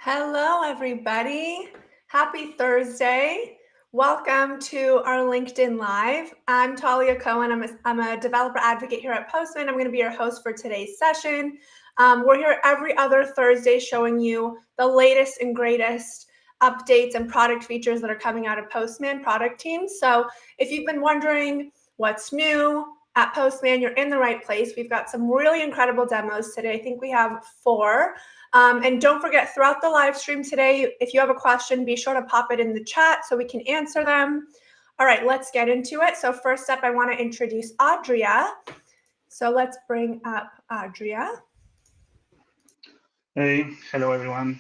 Hello, everybody. Happy Thursday. Welcome to our LinkedIn Live. I'm Talia Kohan. I'm a developer advocate here at Postman. I'm going to be your host for today's session. We're here every other Thursday showing you the latest and greatest updates and product features that are coming out of Postman product teams. So if you've been wondering what's new at Postman, you're in the right place. We've got some really incredible demos today. I think we have 4. And don't forget, throughout the live stream today, if you have a question, be sure to pop it in the chat so we can answer them. All right, let's get into it. So first up, I want to introduce Adria. So let's bring up Adria. Hey, hello everyone.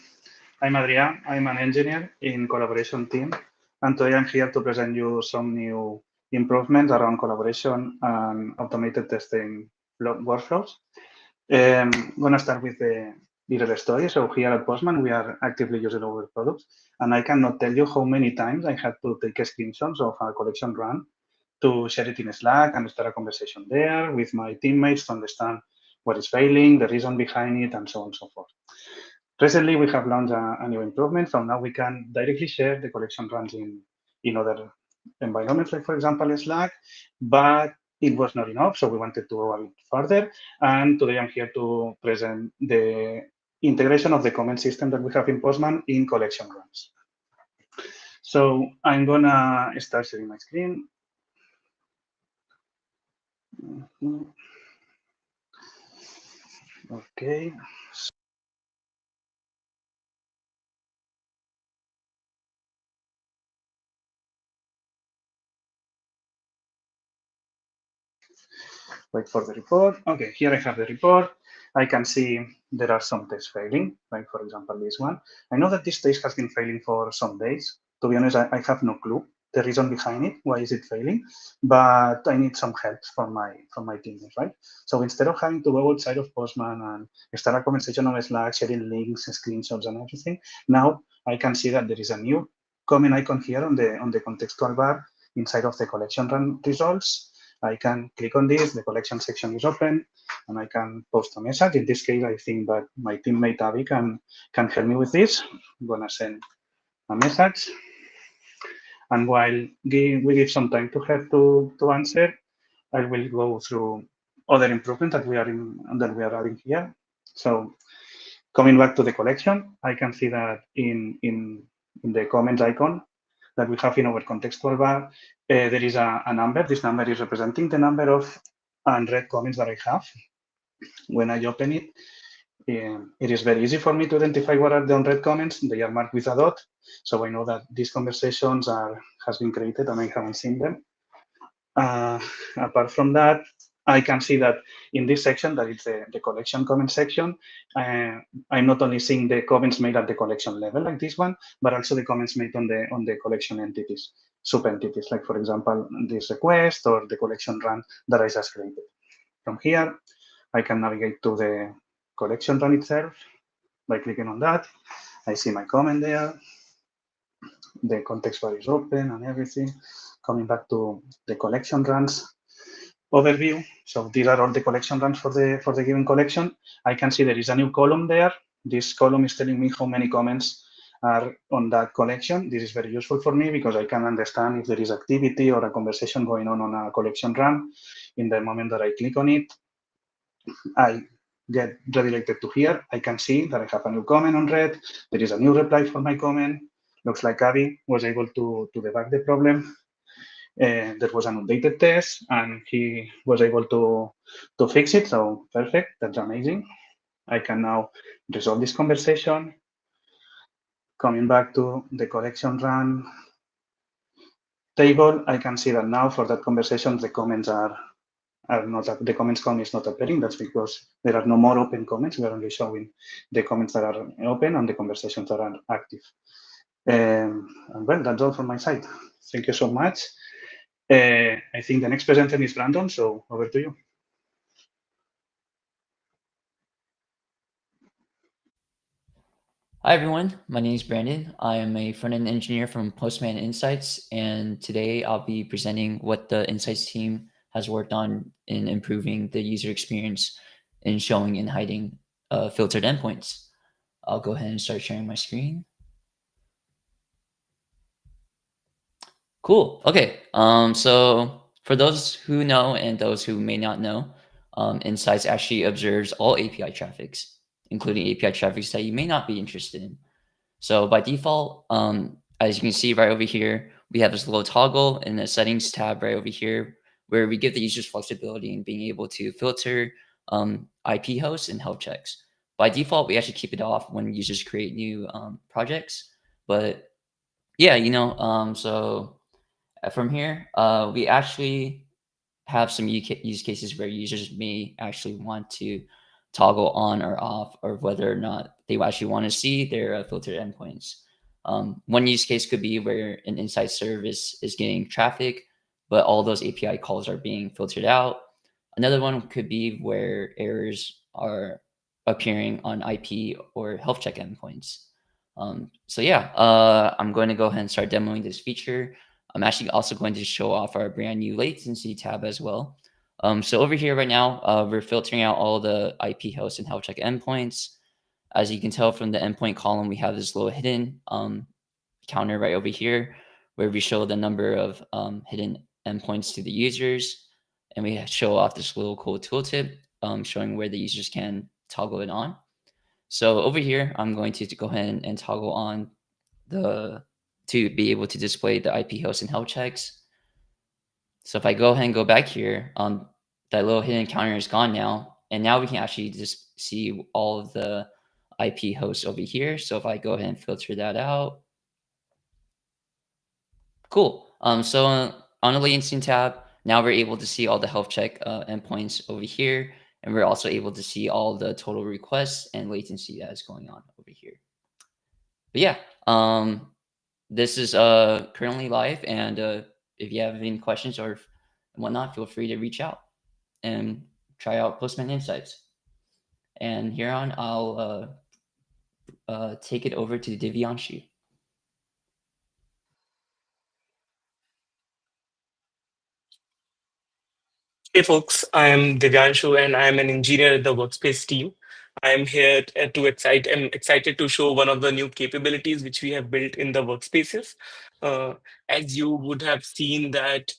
I'm Adria. I'm an engineer in collaboration team, and today I'm here to present you some new improvements around collaboration and automated testing workflows. I'm gonna start with the little story. So here at Postman, we are actively using our products, and I cannot tell you how many times I had to take screenshots of a collection run to share it in Slack and start a conversation there with my teammates to understand what is failing, the reason behind it, and so on and so forth. Recently, we have launched a new improvement, so now we can directly share the collection runs in other environments, like for example Slack, but it was not enough, so we wanted to go a bit further. And today I'm here to present the integration of the comment system that we have in Postman in collection runs. So I'm gonna start sharing my screen. Okay. Wait for the report. Okay, here I have the report. I can see there are some tests failing, like for example, this one. I know that this test has been failing for some days. To be honest, I have no clue the reason behind it. Why is it failing? But I need some help from my teammates, right? So instead of having to go outside of Postman and start a conversation on Slack, sharing links, screenshots, and everything, now I can see that there is a new comment icon here on the contextual bar inside of the collection run results. I can click on this, the collection section is open, and I can post a message. In this case, I think that my teammate Abby can help me with this. I'm gonna send a message. And while we give some time to her to answer, I will go through other improvements that we are adding here. So coming back to the collection, I can see that in the comments icon that we have in our contextual bar, there is a number. This number is representing the number of unread comments that I have. When I open it, it is very easy for me to identify what are the unread comments. They are marked with a dot, so I know that these conversations has been created and I haven't seen them. Apart from that, I can see that in this section, that is the collection comment section, I'm not only seeing the comments made at the collection level, like this one, but also the comments made on the collection entities, sub-entities, like for example, this request or the collection run that I just created. From here, I can navigate to the collection run itself by clicking on that. I see my comment there. The context bar is open and everything. Coming back to the collection runs overview. So these are all the collection runs for the given collection. I can see there is a new column there. This column is telling me how many comments are on that collection. This is very useful for me because I can understand if there is activity or a conversation going on a collection run. In the moment that I click on it, I get redirected to here. I can see that I have a new comment on red. There is a new reply for my comment. Looks like Abby was able to debug the problem. There was an updated test and he was able to fix it. So perfect, that's amazing. I can now resolve this conversation. Coming back to the collection run table, I can see that now for that conversation, the comments are not, the comments column is not appearing. That's because there are no more open comments. We're only showing the comments that are open and the conversations that are active. And well, that's all from my side. Thank you so much. I think the next presenter is Brandon, so over to you. Hi, everyone. My name is Brandon. I am a front-end engineer from Postman Insights, and today I'll be presenting what the Insights team has worked on in improving the user experience in showing and hiding filtered endpoints. I'll go ahead and start sharing my screen. Cool. Okay. So for those who know and those who may not know, Insights actually observes all API traffics, including API traffics that you may not be interested in. So by default, as you can see right over here, we have this little toggle in the settings tab right over here, where we give the users flexibility in being able to filter IP hosts and health checks. By default, we actually keep it off when users create new projects. But yeah, so from here, we actually have some use cases where users may actually want to toggle on or off, or whether or not they actually want to see their filtered endpoints. One use case could be where an insight service is getting traffic, but all those API calls are being filtered out. Another one could be where errors are appearing on IP or health check endpoints. So yeah, I'm going to go ahead and start demoing this feature. I'm actually also going to show off our brand new latency tab as well. So over here right now, we're filtering out all the IP hosts and health check endpoints. As you can tell from the endpoint column, we have this little hidden counter right over here, where we show the number of hidden endpoints to the users. And we show off this little cool tooltip showing where the users can toggle it on. So over here, I'm going to go ahead and toggle on to be able to display the IP host and health checks. So if I go ahead and go back here, that little hidden counter is gone now. And now we can actually just see all of the IP hosts over here. So if I go ahead and filter that out, cool. So on the latency tab, now we're able to see all the health check endpoints over here. And we're also able to see all the total requests and latency that is going on over here. But yeah, this is currently live, and if you have any questions or whatnot, feel free to reach out and try out Postman Insights. And here on, I'll take it over to Divyanshu. Hey folks, I am Divyanshu and I am an engineer at the Workspace team. I am here I'm excited to show one of the new capabilities which we have built in the workspaces. As you would have seen that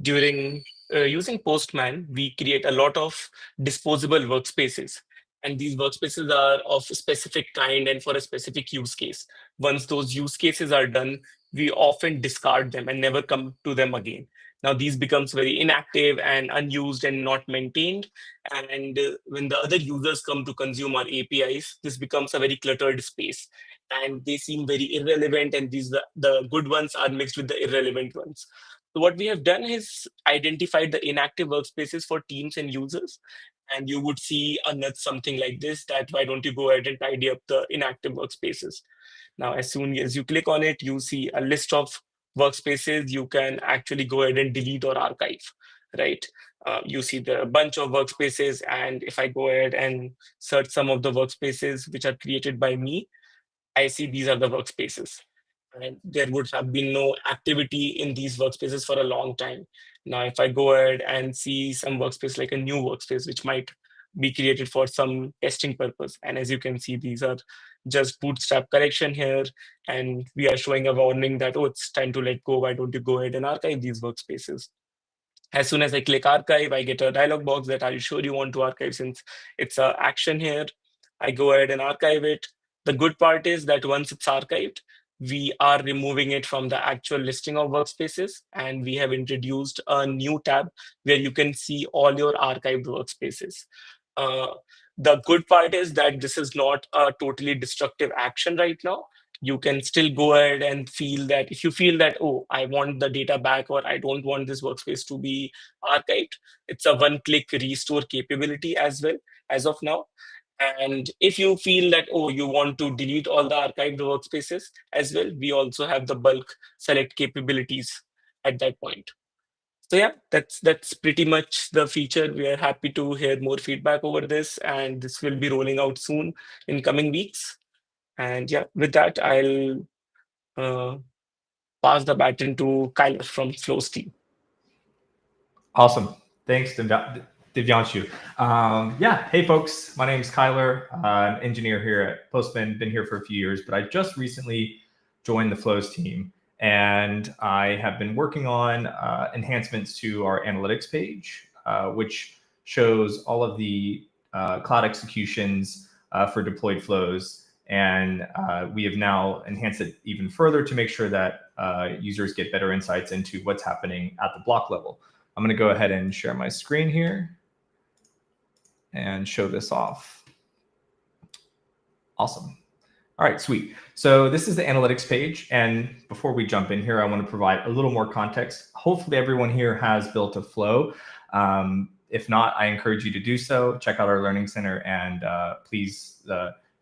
during using Postman, we create a lot of disposable workspaces. And these workspaces are of a specific kind and for a specific use case. Once those use cases are done, we often discard them and never come to them again. Now these becomes very inactive and unused and not maintained. And when the other users come to consume our APIs, this becomes a very cluttered space. And they seem very irrelevant, and the good ones are mixed with the irrelevant ones. So what we have done is identified the inactive workspaces for teams and users. And you would see something like this, that why don't you go ahead and tidy up the inactive workspaces. Now, as soon as you click on it, you see a list of workspaces you can actually go ahead and delete or archive, right? You see the bunch of workspaces. And if I go ahead and search some of the workspaces which are created by me, I see these are the workspaces. And there would have been no activity in these workspaces for a long time. Now, if I go ahead and see some workspace, like a new workspace, which might be created for some testing purpose. And as you can see, these are just bootstrap correction here. And we are showing a warning that, oh, it's time to let go. Why don't you go ahead and archive these workspaces? As soon as I click archive, I get a dialog box that, are you sure you want to archive? Since it's an action here, I go ahead and archive it. The good part is that once it's archived, we are removing it from the actual listing of workspaces. And we have introduced a new tab where you can see all your archived workspaces. Uh, the good part is that this is not a totally destructive action right now. You can still go ahead and feel that if you feel that, oh, I want the data back, or I don't want this workspace to be archived, it's a one-click restore capability as well as of now. And if you feel that, oh, you want to delete all the archived workspaces as well, we also have the bulk select capabilities at that point. So yeah, that's pretty much the feature. We are happy to hear more feedback over this, and this will be rolling out soon in coming weeks. And yeah, with that, I'll pass the baton to Kyle from Flow's team. Awesome. Thanks, Divyanshu. Yeah, hey folks, my name is Kyler. I'm an engineer here at Postman, been here for a few years, but I just recently joined the Flows team, and I have been working on enhancements to our analytics page, which shows all of the cloud executions for deployed flows. And we have now enhanced it even further to make sure that users get better insights into what's happening at the block level. I'm going to go ahead and share my screen here and show this off. Awesome. All right, sweet. So this is the analytics page. And before we jump in here, I want to provide a little more context. Hopefully everyone here has built a flow. If not, I encourage you to do so. Check out our Learning Center and please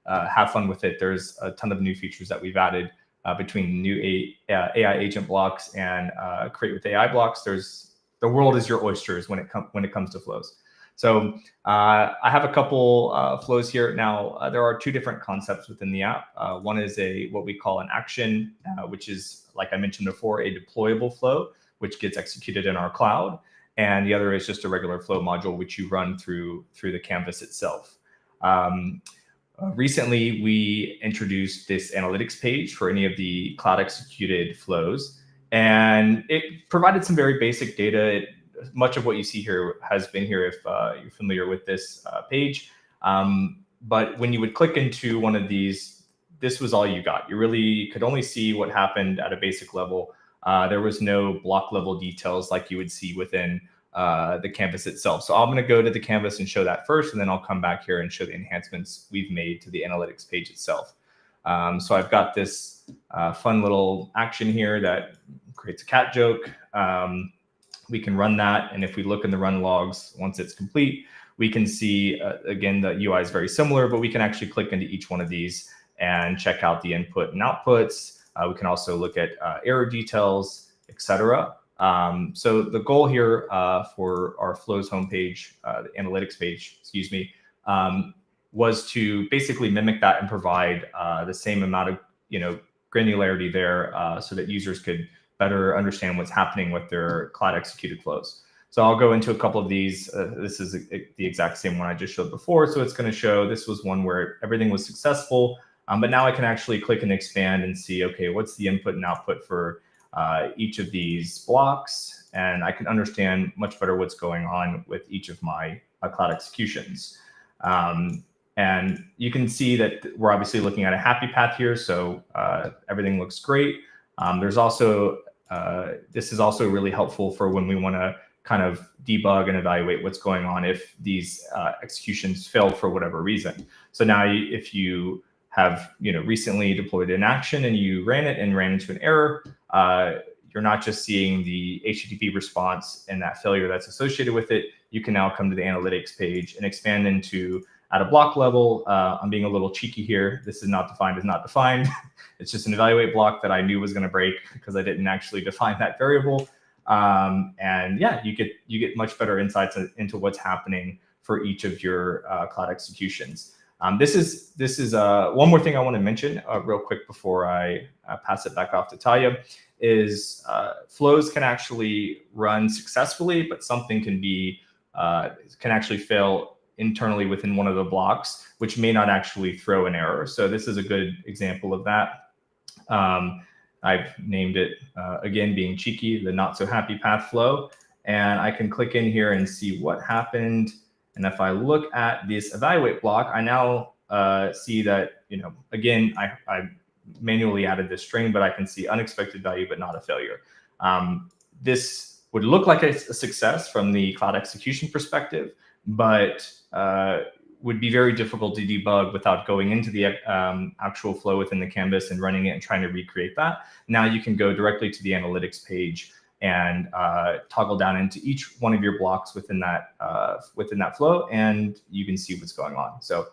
have fun with it. There's a ton of new features that we've added between new AI agent blocks and create with AI blocks. The world is your oysters when it comes to flows. So I have a couple flows here. Now, there are two different concepts within the app. One is what we call an action, which is, like I mentioned before, a deployable flow, which gets executed in our cloud. And the other is just a regular flow module, which you run through the canvas itself. Recently, we introduced this analytics page for any of the cloud executed flows. And it provided some very basic data. Much of what you see here has been here if you're familiar with this page. But when you would click into one of these, this was all you got. You really could only see what happened at a basic level. There was no block level details like you would see within the canvas itself. So I'm going to go to the canvas and show that first, and then I'll come back here and show the enhancements we've made to the analytics page itself. So I've got this fun little action here that creates a cat joke. We can run that, and if we look in the run logs, once it's complete, we can see, again, the UI is very similar, but we can actually click into each one of these and check out the input and outputs. We can also look at error details, etc. So the goal here for our Flows homepage, the analytics page, excuse me, was to basically mimic that and provide the same amount of granularity there so that users could better understand what's happening with their cloud executed flows. So I'll go into a couple of these. This is the exact same one I just showed before. So it's going to show this was one where everything was successful, but now I can actually click and expand and see, okay, what's the input and output for each of these blocks, and I can understand much better what's going on with each of my cloud executions. And you can see that we're obviously looking at a happy path here, so everything looks great. There's also, this is also really helpful for when we want to kind of debug and evaluate what's going on if these executions failed for whatever reason. So now if you have recently deployed an action and you ran it and ran into an error, you're not just seeing the HTTP response and that failure that's associated with it. You can now come to the analytics page and expand into, at a block level, I'm being a little cheeky here. This is not defined as not defined. It's just an evaluate block that I knew was going to break because I didn't actually define that variable. And yeah, you get much better insights into what's happening for each of your cloud executions. This is one more thing I want to mention real quick before I pass it back off to Talia, is flows can actually run successfully, but something can actually fail internally within one of the blocks, which may not actually throw an error. So this is a good example of that. I've named it, again, being cheeky, the not so happy path flow. And I can click in here and see what happened. And if I look at this evaluate block, I now see that, again, I manually added this string, but I can see unexpected value, but not a failure. This would look like a success from the cloud execution perspective, but would be very difficult to debug without going into the actual flow within the canvas and running it and trying to recreate that. Now you can go directly to the analytics page and toggle down into each one of your blocks within that flow, and you can see what's going on. So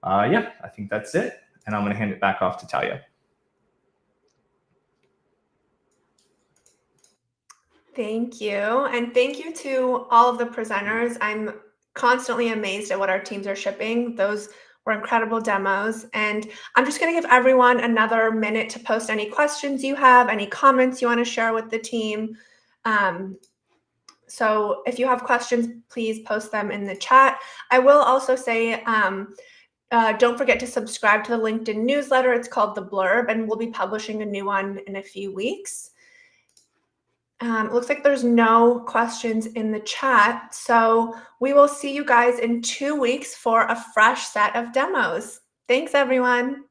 yeah, I think that's it. And I'm going to hand it back off to Talia. Thank you. And thank you to all of the presenters. I'm constantly amazed at what our teams are shipping. Those were incredible demos. And I'm just going to give everyone another minute to post any questions you have, any comments you want to share with the team. So if you have questions, please post them in the chat. I will also say, don't forget to subscribe to the LinkedIn newsletter. It's called The Blurb, and we'll be publishing a new one in a few weeks. It looks like there's no questions in the chat. So we will see you guys in 2 weeks for a fresh set of demos. Thanks, everyone.